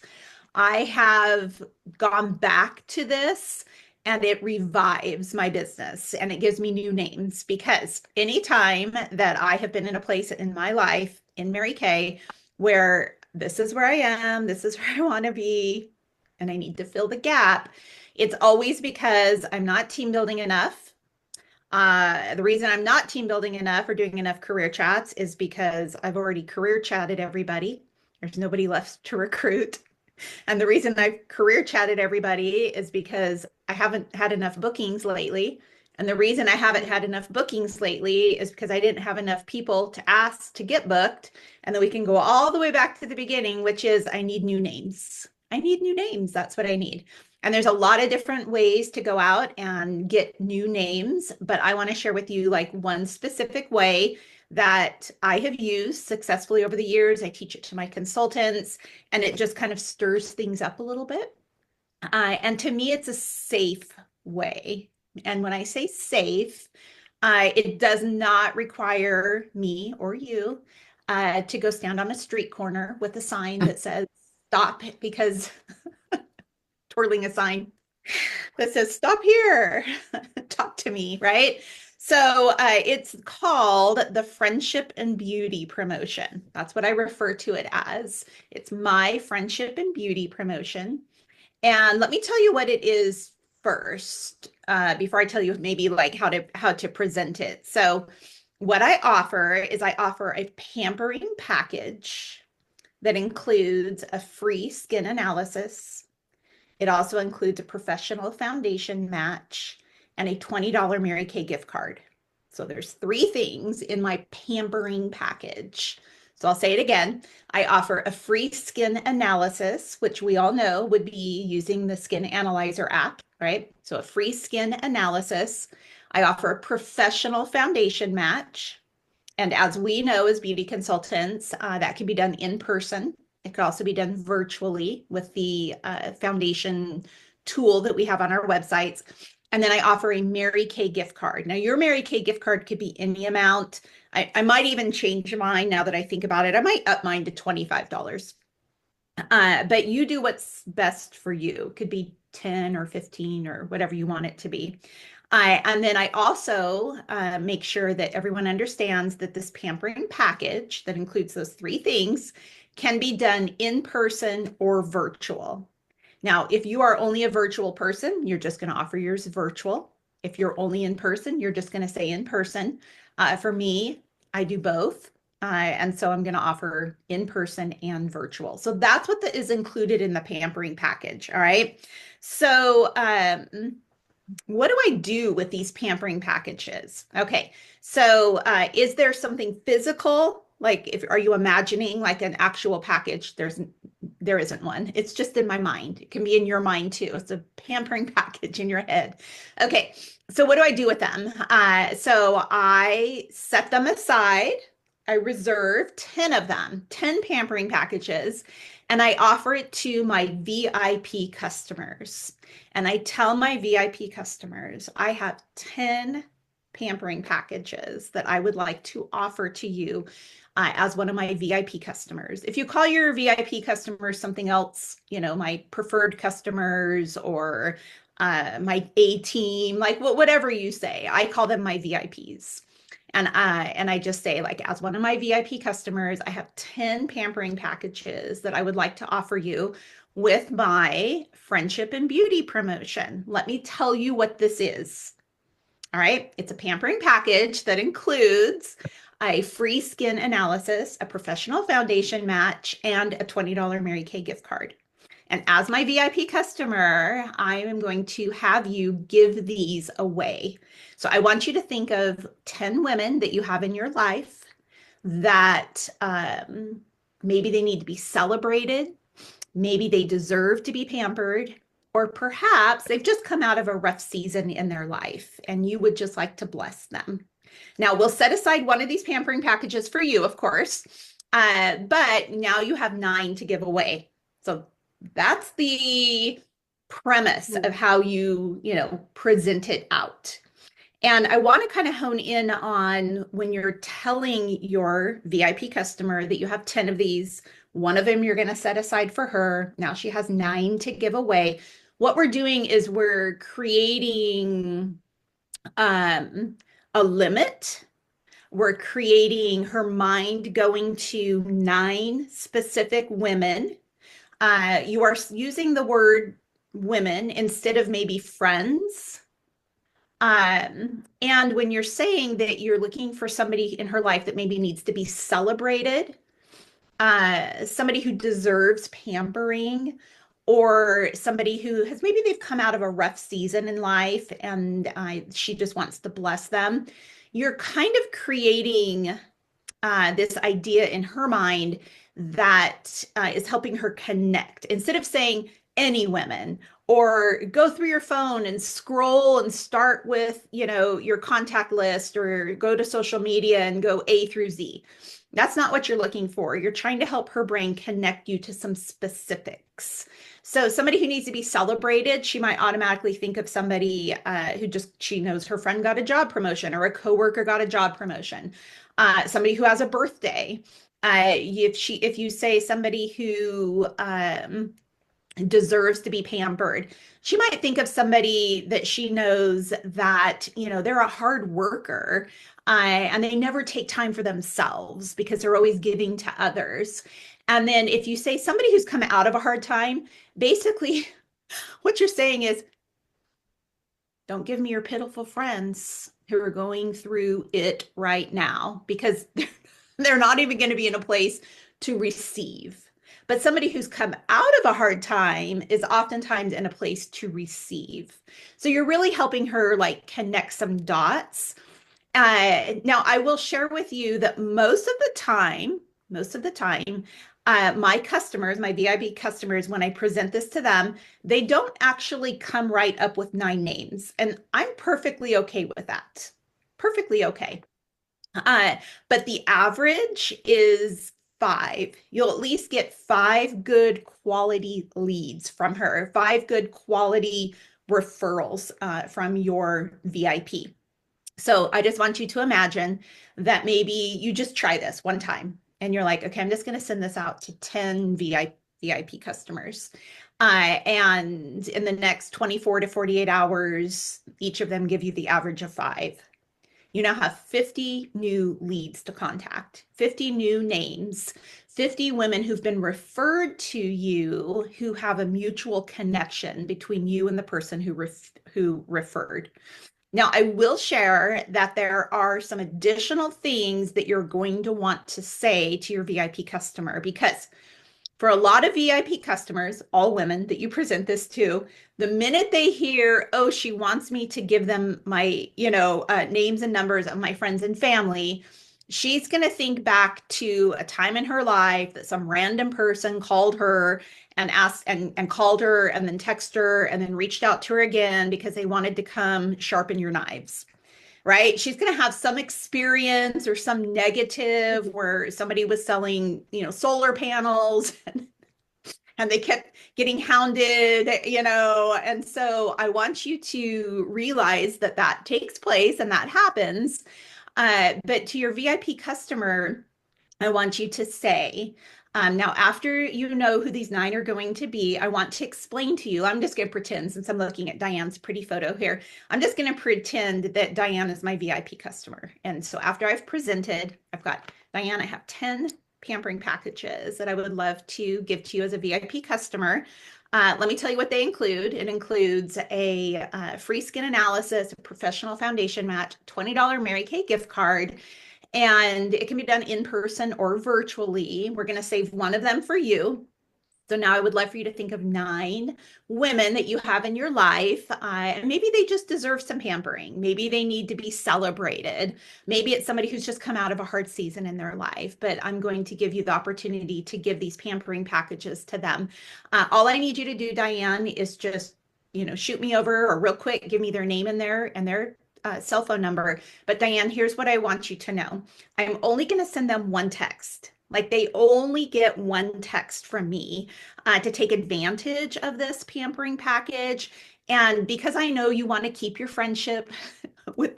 I have gone back to this and it revives my business and it gives me new names, because anytime that I have been in a place in my life in Mary Kay where this is where I am, this is where I want to be, and I need to fill the gap, it's always because I'm not team building enough. The reason I'm not team building enough or doing enough career chats is because I've already career chatted everybody. There's nobody left to recruit. And the reason I've career chatted everybody is because I haven't had enough bookings lately. And the reason I haven't had enough bookings lately is because I didn't have enough people to ask to get booked. And then we can go all the way back to the beginning, which is I need new names. I need new names. That's what I need. And there's a lot of different ways to go out and get new names, but I want to share with you like one specific way that I have used successfully over the years. I teach it to my consultants, and it just kind of stirs things up a little bit. And to me, it's a safe way. And when I say safe, it does not require me or you to go stand on a street corner with a sign that says stop, because twirling a sign that says stop here, talk to me, right? So it's called the Friendship and Beauty Promotion. That's what I refer to it as. It's my Friendship and Beauty Promotion. And let me tell you what it is first, before I tell you maybe like how to present it. So what I offer is I offer a pampering package that includes a free skin analysis. It also includes a professional foundation match and a $20 Mary Kay gift card. So there's 3 things in my pampering package. So I'll say it again. I offer a free skin analysis, which we all know would be using the Skin Analyzer app, right? So a free skin analysis. I offer a professional foundation match. And as we know as beauty consultants, that can be done in person. It could also be done virtually with the foundation tool that we have on our websites. And then I offer a Mary Kay gift card. Now, your Mary Kay gift card could be any amount. I might even change mine now that I think about it. I might up mine to $25. But you do what's best for you. It could be 10 or 15 or whatever you want it to be. And then I also make sure that everyone understands that this pampering package that includes those 3 things can be done in person or virtual. Now, if you are only a virtual person, you're just going to offer yours virtual. If you're only in person, you're just going to say in person. For me, I do both. And so I'm going to offer in person and virtual. So that's what is included in the pampering package. All right. So, what do I do with these pampering packages? Okay, so is there something physical? Like, are you imagining like an actual package? There isn't one. It's just in my mind. It can be in your mind too. It's a pampering package in your head. Okay, so what do I do with them? So I set them aside. I reserve 10 of them, 10 pampering packages, and I offer it to my VIP customers. And I tell my VIP customers, I have 10 pampering packages that I would like to offer to you as one of my VIP customers. If you call your VIP customers something else, you know, my preferred customers or my A team, like whatever you say, I call them my VIPs. And I just say, like, as one of my VIP customers, I have 10 pampering packages that I would like to offer you with my Friendship and Beauty Promotion. Let me tell you what this is. All right, it's a pampering package that includes a free skin analysis, a professional foundation match, and a $20 Mary Kay gift card. And as my VIP customer, I am going to have you give these away. So I want you to think of 10 women that you have in your life that maybe they need to be celebrated, maybe they deserve to be pampered, or perhaps they've just come out of a rough season in their life and you would just like to bless them. Now, we'll set aside one of these pampering packages for you, of course, but now you have 9 to give away. So that's the premise of how you present it out. And I want to kind of hone in on when you're telling your VIP customer that you have 10 of these, one of them you're going to set aside for her. Now she has 9 to give away. What we're doing is we're creating a limit. We're creating her mind going to 9 specific women You are using the word women instead of maybe friends. And when you're saying that you're looking for somebody in her life that maybe needs to be celebrated, somebody who deserves pampering, or somebody who has maybe they've come out of a rough season in life and she just wants to bless them. You're kind of creating this idea in her mind that is helping her connect. Instead of saying any women, or go through your phone and scroll and start with, your contact list, or go to social media and go A through Z. That's not what you're looking for. You're trying to help her brain connect you to some specifics. So somebody who needs to be celebrated, she might automatically think of somebody she knows her friend got a job promotion, or a coworker got a job promotion. Somebody who has a birthday. If you say somebody who deserves to be pampered, she might think of somebody that she knows that, they're a hard worker, and they never take time for themselves because they're always giving to others. And then if you say somebody who's come out of a hard time, basically what you're saying is, don't give me your pitiful friends who are going through it right now, because they're not even going to be in a place to receive. But somebody who's come out of a hard time is oftentimes in a place to receive. So you're really helping her connect some dots. Now I will share with you that most of the time, my customers, my VIP customers, when I present this to them, they don't actually come right up with 9 names. And I'm perfectly okay with that. Perfectly okay. But the average is 5. You'll at least get 5 good quality leads from her, 5 good quality referrals from your VIP. So I just want you to imagine that maybe you just try this one time and you're like, okay, I'm just going to send this out to 10 VIP customers. And in the next 24 to 48 hours, each of them give you the average of 5. You now have 50 new leads to contact, 50 new names, 50 women who've been referred to you who have a mutual connection between you and the person who referred. Now, I will share that there are some additional things that you're going to want to say to your VIP customer, because for a lot of VIP customers, all women that you present this to, the minute they hear, oh, she wants me to give them my, names and numbers of my friends and family, she's going to think back to a time in her life that some random person called her and asked and called her and then texted her and then reached out to her again because they wanted to come sharpen your knives. Right? She's going to have some experience or some negative where somebody was selling, solar panels and they kept getting hounded, and so I want you to realize that that takes place and that happens. But to your VIP customer, I want you to say, now, after you know who these 9 are going to be, I want to explain to you, I'm just going to pretend, since I'm looking at Diane's pretty photo here, I'm just going to pretend that Diane is my VIP customer. And so after I've presented, I've got, Diane, I have 10 pampering packages that I would love to give to you as a VIP customer. Let me tell you what they include. It includes a free skin analysis, a professional foundation match, $20 Mary Kay gift card, and it can be done in person or virtually. We're going to save one of them for you. So now I would love for you to think of 9 women that you have in your life. Maybe they just deserve some pampering. Maybe they need to be celebrated. Maybe it's somebody who's just come out of a hard season in their life, but I'm going to give you the opportunity to give these pampering packages to them. All I need you to do, Diane, is just, shoot me over, or real quick, give me their name in there and their cell phone number. But Diane, here's what I want you to know. I'm only going to send them one text. They only get one text from me to take advantage of this pampering package. And because I know you want to keep your friendship with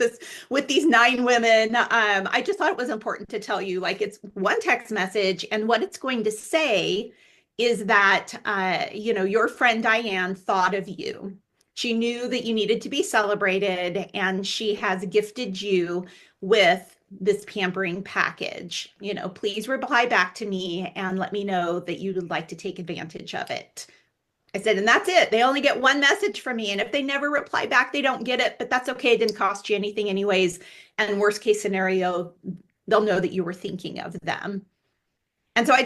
these 9 women, I just thought it was important to tell you, it's one text message, and what it's going to say is that, your friend Diane thought of you. She knew that you needed to be celebrated, and she has gifted you with this pampering package. You know, please reply back to me and let me know that you would like to take advantage of it. I said, and that's it. They only get one message from me. And if they never reply back, they don't get it, but that's okay. It didn't cost you anything anyways. And worst case scenario, they'll know that you were thinking of them. And so I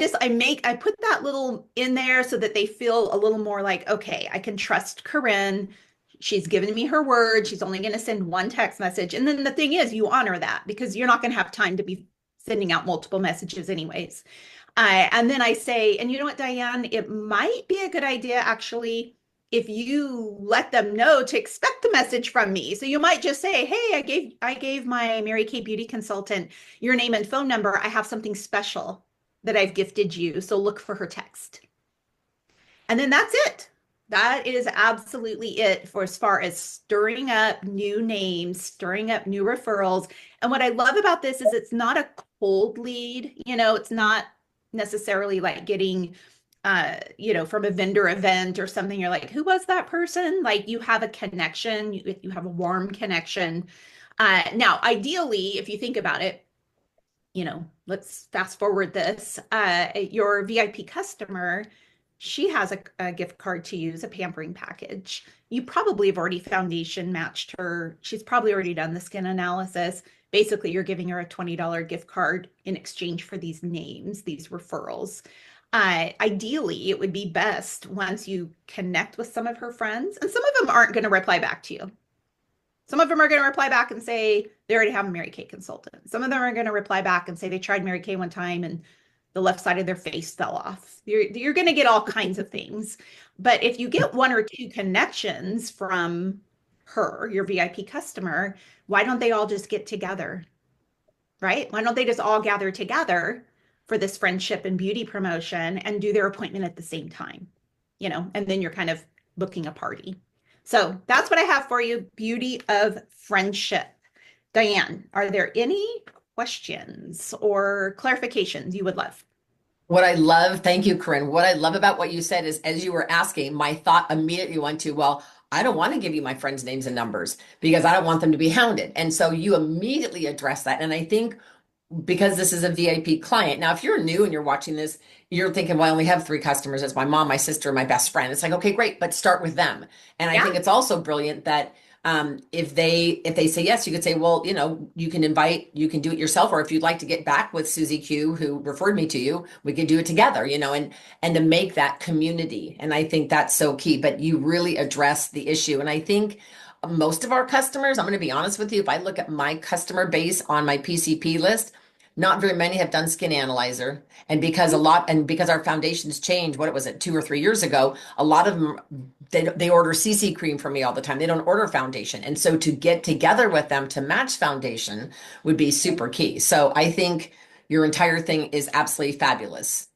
put that little in there so that they feel a little more like, okay, I can trust Corrin. She's given me her word. She's only going to send one text message. And then the thing is, you honor that because you're not going to have time to be sending out multiple messages anyways. And then I say, and you know what, Diane, it might be a good idea actually if you let them know to expect the message from me. So you might just say, hey, I gave my Mary Kay beauty consultant your name and phone number. I have something special that I've gifted you. So look for her text. And then that's it. That is absolutely it for as far as stirring up new names, stirring up new referrals. And what I love about this is it's not a cold lead. You know, it's not necessarily like getting, you know, from a vendor event or something. You're like, who was that person? Like you have a connection, you have a warm connection. Now, ideally, if you think about it, you know, let's fast forward this, your VIP customer, she has a gift card to use, a pampering package. You probably have already foundation matched her. She's probably already done the skin analysis. Basically, you're giving her a $20 gift card in exchange for these names, these referrals. Ideally, it would be best once you connect with some of her friends, and some of them aren't going to reply back to you. Some of them are going to reply back and say they already have a Mary Kay consultant. Some of them are going to reply back and say they tried Mary Kay one time and the left side of their face fell off. You're going to get all kinds of things. But if you get one or two connections from her, your VIP customer, why don't they all just get together? Right? Why don't they just all gather together for this friendship and beauty promotion and do their appointment at the same time? You know, and then you're kind of booking a party. So that's what I have for you, beauty of friendship. Diane, are there any questions or clarifications you would love? What I love, thank you, Corrin. What I love about what you said is as you were asking, my thought immediately went to, well, I don't want to give you my friends' names and numbers because I don't want them to be hounded. And so you immediately address that. And I think because this is a VIP client. Now, if you're new and you're watching this, you're thinking, well, I only have 3 customers. It's my mom, my sister, my best friend. It's like, okay, great, but start with them. And I think it's also brilliant that if they say yes, you could say, well, you know, you can do it yourself. Or if you'd like to get back with Susie Q, who referred me to you, we could do it together, you know, and to make that community. And I think that's so key, but you really address the issue. And I think most of our customers, I'm going to be honest with you, if I look at my customer base on my PCP list, not very many have done skin analyzer. And because our foundations changed, what was it, 2 or 3 years ago, a lot of them, they order CC cream from me all the time. They don't order foundation. And so to get together with them to match foundation would be super key. So I think your entire thing is absolutely fabulous.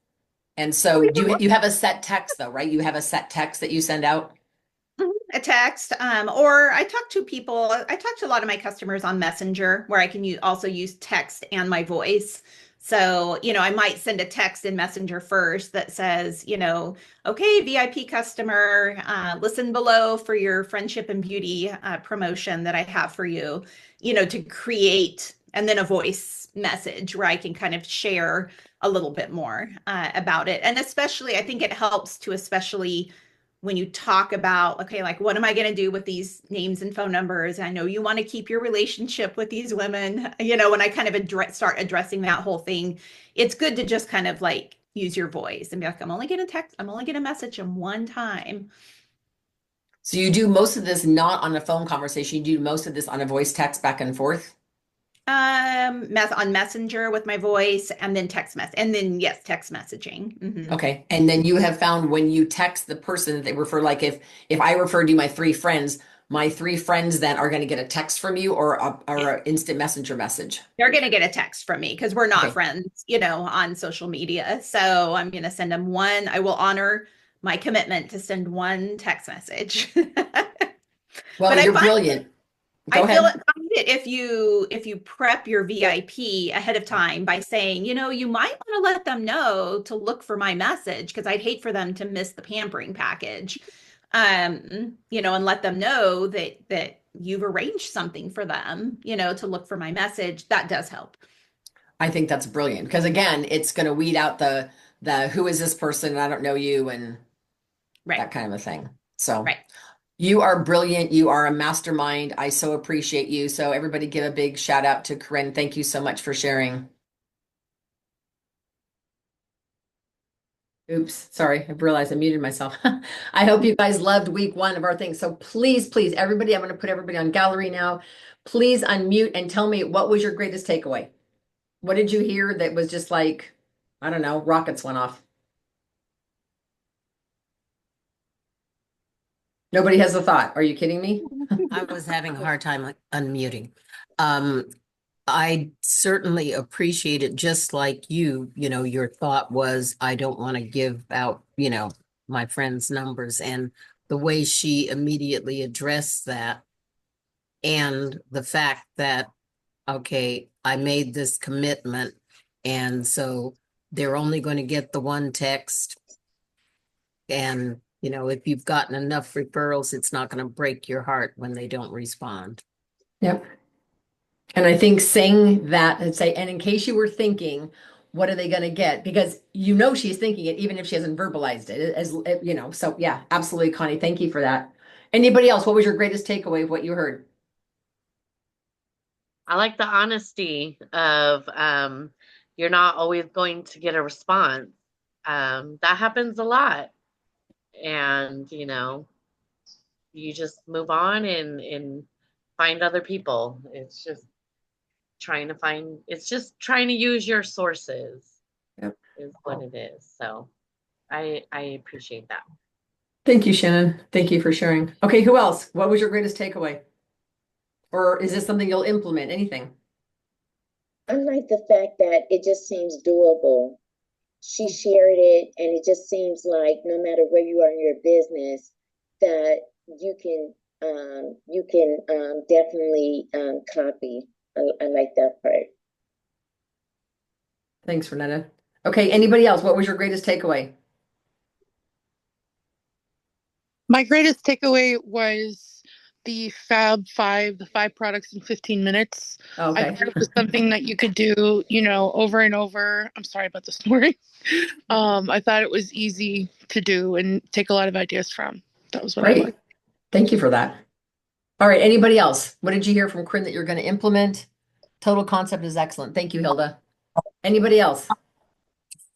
And so you have a set text though, right? You have a set text that you send out? A text, or I talk to a lot of my customers on Messenger where I can also use text and my voice. So, you know, I might send a text in Messenger first that says, you know, okay, VIP customer, listen below for your friendship and beauty promotion that I have for you, you know, to create, and then a voice message where I can kind of share a little bit more about it. And especially, I think it helps to especially when you talk about, okay, like, what am I going to do with these names and phone numbers? I know you want to keep your relationship with these women, you know, when I kind of start addressing that whole thing, it's good to just kind of like use your voice and be like, I'm only going to message them one time. So you do most of this not on a phone conversation, you do most of this on a voice text back and forth? On Messenger with my voice, and then text messaging. Mm-hmm. Okay. And then you have found when you text the person that they refer, like if I referred you my 3 friends, my 3 friends then are going to get a text from you or an instant messenger message. They're going to get a text from me because we're not friends, you know, on social media. So I'm going to send them one. I will honor my commitment to send one text message. Well, you're brilliant. Go ahead. Find it if you prep your VIP ahead of time by saying, you know, you might want to let them know to look for my message because I'd hate for them to miss the pampering package. and let them know that you've arranged something for them, to look for my message. That does help. I think that's brilliant because again, it's going to weed out the who is this person and I don't know you and that kind of a thing. So you are brilliant. You are a mastermind. I so appreciate you. So everybody give a big shout out to Corrin. Thank you so much for sharing. Oops, sorry. I realized I muted myself. I hope you guys loved week 1 of our thing. So please, please, everybody, I'm going to put everybody on gallery now. Please unmute and tell me what was your greatest takeaway? What did you hear that was just like, I don't know, rockets went off? Nobody has a thought. Are you kidding me? I was having a hard time unmuting. I certainly appreciate it, just like you, your thought was, I don't want to give out, my friend's numbers, and the way she immediately addressed that, and the fact that, okay, I made this commitment, and so they're only going to get the one text. And, if you've gotten enough referrals, it's not going to break your heart when they don't respond. Yep. And I think saying that and say, and in case you were thinking, what are they going to get? Because she's thinking it, even if she hasn't verbalized it, so yeah, absolutely, Connie. Thank you for that. Anybody else? What was your greatest takeaway of what you heard? I like the honesty of you're not always going to get a response. That happens a lot. And, you just move on and find other people. It's just trying to use your sources. Yep. Is what it is. So I appreciate that. Thank you, Shannon. Thank you for sharing. Okay, who else? What was your greatest takeaway? Or is this something you'll implement? Anything? I like the fact that it just seems doable. She shared it, and it just seems like no matter where you are in your business, that you can definitely copy. I like that part. Thanks, Renetta. Okay, anybody else? What was your greatest takeaway? My greatest takeaway was the Fab Five, the 5 products in 15 minutes. Okay. I thought it was something that you could do, over and over. I'm sorry about the snoring. I thought it was easy to do and take a lot of ideas from. That was what I liked. Thank you for that. All right, anybody else? What did you hear from Corrin that you're going to implement? Total concept is excellent. Thank you, Hilda. Anybody else?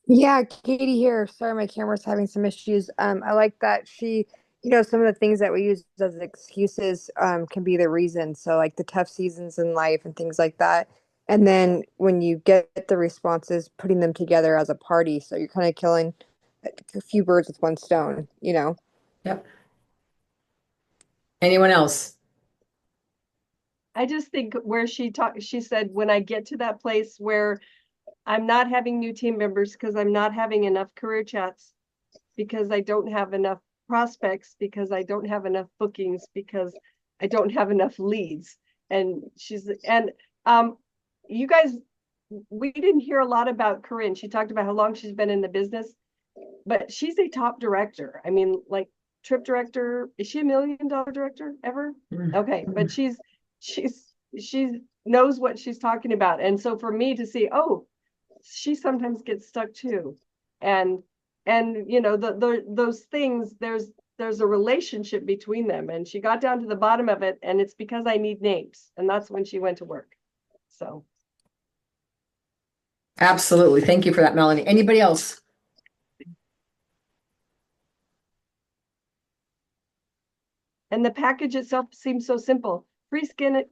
Yeah, Katie here. Sorry, my camera's having some issues. I like that she, some of the things that we use as excuses can be the reason. So like the tough seasons in life and things like that. And then when you get the responses, putting them together as a party. So you're kind of killing a few birds with one stone, Yep. Anyone else? I just think where she said, when I get to that place where I'm not having new team members because I'm not having enough career chats, because I don't have enough prospects, because I don't have enough bookings, because I don't have enough leads. And you guys, we didn't hear a lot about Corrin. She talked about how long she's been in the business, but she's a top director. I mean, like trip director. Is she $1 million director ever? Okay, but she knows what she's talking about. And so for me to see, oh, she sometimes gets stuck too. And those things, there's a relationship between them. And she got down to the bottom of it, and it's because I need names. And that's when she went to work. So. Absolutely. Thank you for that, Melanie. Anybody else? And the package itself seems so simple. Free skin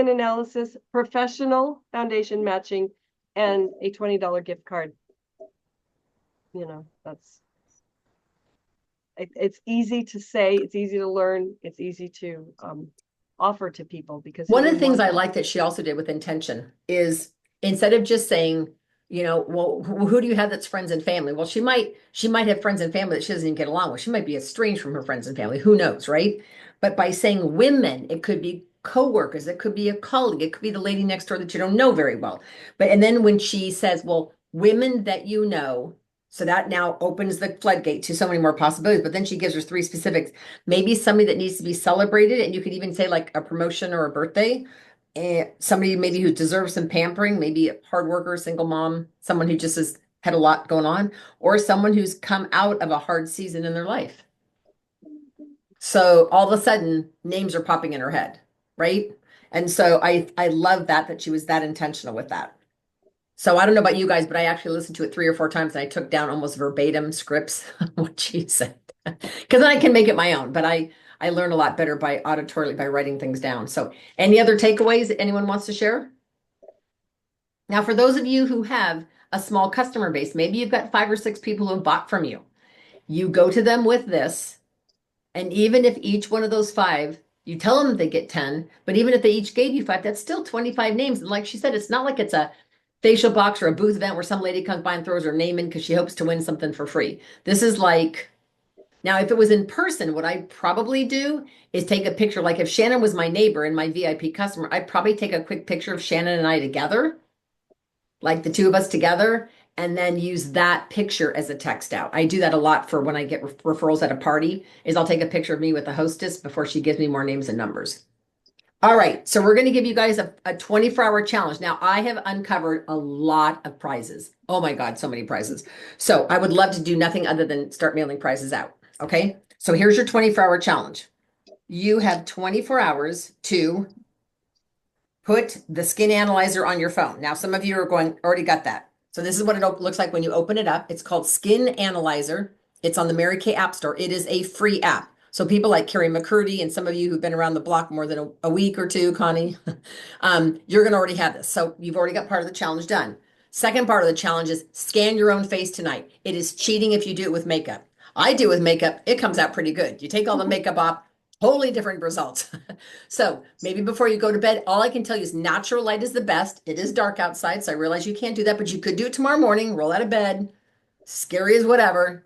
analysis, professional foundation matching, and a $20 gift card. It's easy to say, it's easy to learn, it's easy to offer to people, because one of the things I like that she also did with intention is, instead of just saying, well, who do you have that's friends and family? Well, she might have friends and family that she doesn't even get along with. She might be estranged from her friends and family. Who knows, right? But by saying women, it could be coworkers, it could be a colleague, it could be the lady next door that you don't know very well. And then when she says, well, women that you know, So that now opens the floodgate to so many more possibilities. But then she gives her 3 specifics. Maybe somebody that needs to be celebrated, and you could even say like a promotion or a birthday. And somebody maybe who deserves some pampering, maybe a hard worker, single mom, someone who just has had a lot going on, or someone who's come out of a hard season in their life. So all of a sudden, names are popping in her head, right? And so I love that she was that intentional with that. So I don't know about you guys, but I actually listened to it 3 or 4 times and I took down almost verbatim scripts what she said. Because then I can make it my own, but I learn a lot better by auditorily by writing things down. So any other takeaways that anyone wants to share? Now, for those of you who have a small customer base, maybe you've got 5 or 6 people who have bought from you. You go to them with this, and even if each one of those 5, you tell them they get 10, but even if they each gave you 5, that's still 25 names. And like she said, it's not like it's a facial box or a booth event where some lady comes by and throws her name in because she hopes to win something for free. This is like, now if it was in person, what I'd probably do is take a picture. Like if Shannon was my neighbor and my VIP customer, I'd probably take a quick picture of Shannon and I together, like the 2 of us together, and then use that picture as a text out. I do that a lot for when I get referrals at a party, is I'll take a picture of me with the hostess before she gives me more names and numbers. All right, so we're going to give you guys a 24-hour challenge. Now, I have uncovered a lot of prizes. Oh my God, so many prizes. So I would love to do nothing other than start mailing prizes out, okay? So here's your 24-hour challenge. You have 24 hours to put the skin analyzer on your phone. Now, some of you are going, already got that. So this is what it looks like when you open it up. It's called Skin Analyzer. It's on the Mary Kay App Store. It is a free app. So people like Carrie McCurdy and some of you who've been around the block more than a week or 2, Connie, you're going to already have this. So you've already got part of the challenge done. Second part of the challenge is scan your own face tonight. It is cheating if you do it with makeup. I do with makeup. It comes out pretty good. You take all the makeup off, totally different results. So maybe before you go to bed, all I can tell you is natural light is the best. It is dark outside, so I realize you can't do that, but you could do it tomorrow morning, roll out of bed, scary as whatever,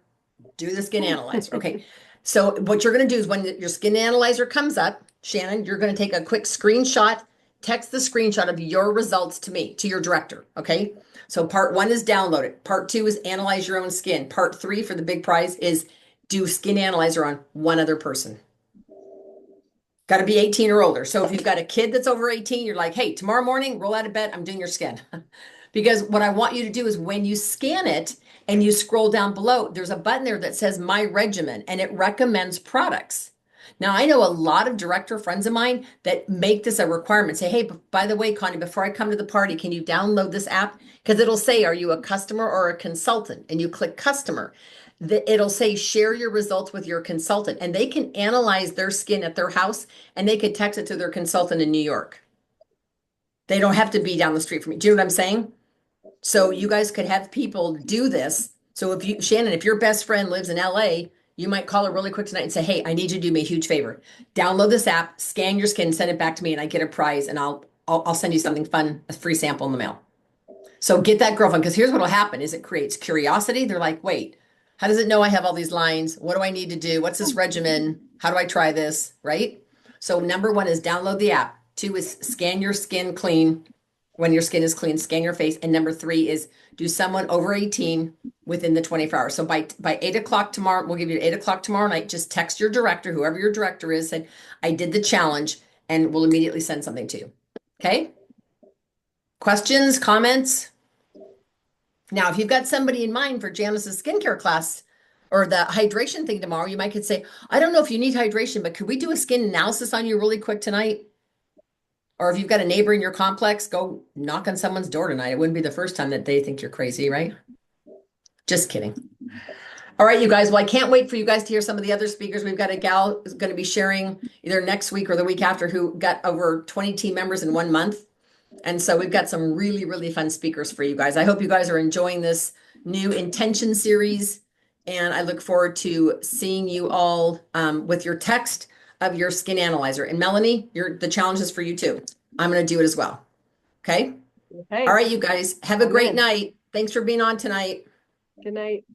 do the skin analyzer. Okay. So what you're going to do is when your skin analyzer comes up, Shannon, you're going to take a quick screenshot, text the screenshot of your results to me, to your director. Okay. So part 1 is download it. Part 2 is analyze your own skin. Part 3 for the big prize is do skin analyzer on one other person. Got to be 18 or older. So if you've got a kid that's over 18, you're like, hey, tomorrow morning, roll out of bed, I'm doing your skin. Because what I want you to do is when you scan it and you scroll down below, there's a button there that says My Regimen, and it recommends products. Now, I know a lot of director friends of mine that make this a requirement. Say, hey, by the way, Connie, before I come to the party, can you download this app? Because it'll say, are you a customer or a consultant? And you click customer. It'll say share your results with your consultant, and they can analyze their skin at their house and they could text it to their consultant in New York. They don't have to be down the street from me. Do you know what I'm saying? So you guys could have people do this. So if you, Shannon, if your best friend lives in LA, you might call her really quick tonight and say, hey, I need you to do me a huge favor. Download this app, scan your skin, send it back to me, and I get a prize, and I'll send you something fun, a free sample in the mail. So get that girlfriend, because here's what will happen is it creates curiosity. They're like, wait, how does it know I have all these lines? What do I need to do? What's this regimen? How do I try this? Right? So number 1 is download the app. 2 is scan your skin clean. When your skin is clean, scan your face. And number 3 is do someone over 18 within the 24 hours. So by 8 o'clock tomorrow, we'll give you 8 o'clock tomorrow night. Just text your director, whoever your director is, said, I did the challenge, and we'll immediately send something to you. Okay? Questions, comments? Now, if you've got somebody in mind for Janice's skincare class or the hydration thing tomorrow, you might could say, I don't know if you need hydration, but could we do a skin analysis on you really quick tonight? Or if you've got a neighbor in your complex, go knock on someone's door tonight. It wouldn't be the first time that they think you're crazy, right? Just kidding. All right, you guys. Well, I can't wait for you guys to hear some of the other speakers. We've got a gal who's going to be sharing either next week or the week after who got over 20 team members in 1 month. And so we've got some really, really fun speakers for you guys. I hope you guys are enjoying this new intention series. And I look forward to seeing you all with your text of your skin analyzer. And Melanie, the challenge is for you too. I'm going to do it as well. Okay? All right, you guys. Have a great night. Thanks for being on tonight. Good night.